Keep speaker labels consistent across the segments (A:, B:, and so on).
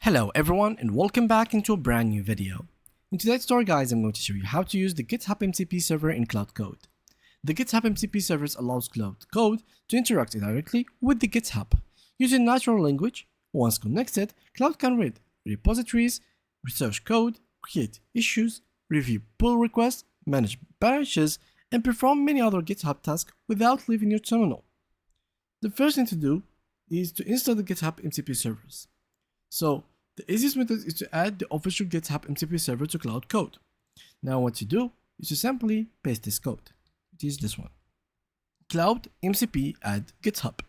A: Hello everyone and welcome back into a brand new video. In today's tutorial guys, I'm going to show you how to use the Github Mcp server in Claude Code. The Github Mcp server allows Claude Code to interact directly with the GitHub. Using natural language, once connected, Claude can read repositories, research code, create issues, review pull requests, manage branches, and perform many other GitHub tasks without leaving your terminal. The first thing to do is to install the Github Mcp servers. So the easiest method is to add the official Github Mcp server to Claude Code. Now what you do is to simply paste this code. It is this one. Claude Mcp add GitHub.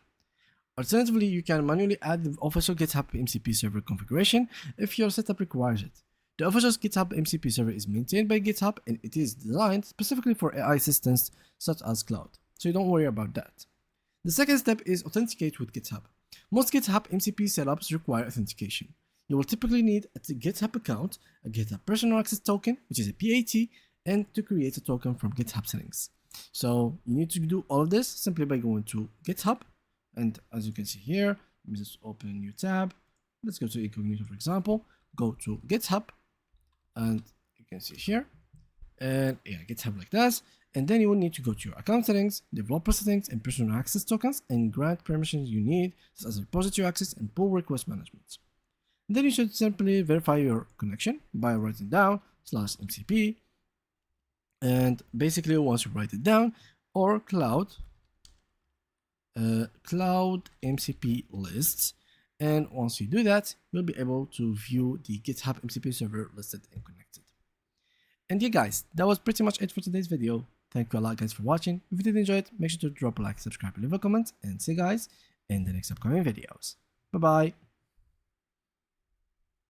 A: Alternatively, you can manually add the official GitHub Mcp server configuration if your setup requires it. The official GitHub Mcp server is maintained by GitHub and it is designed specifically for AI systems such as Claude, so you don't worry about that. The second step is authenticate with GitHub. Most GitHub Mcp setups require authentication. You will typically need a GitHub account, a GitHub personal access token, which is a PAT, and to create a token from GitHub settings. So you need to do all of this simply by going to GitHub, and as you can see here, let me just open a new tab. Let's go to incognito, for example. Go to GitHub, and you can see here, and yeah, GitHub like this. And then you will need to go to your account settings, developer settings, and personal access tokens, and grant permissions you need, such as repository access and pull request management. And then you should simply verify your connection by writing down /mcp, and basically once you write it down, or Claude mcp lists, and once you do that, you'll be able to view the GitHub Mcp server listed and connected. And yeah guys, that was pretty much it for today's video. Thank you a lot guys for watching. If you did enjoy it, make sure to drop a like, subscribe, and leave a comment, and see you guys in the next upcoming videos. Bye bye.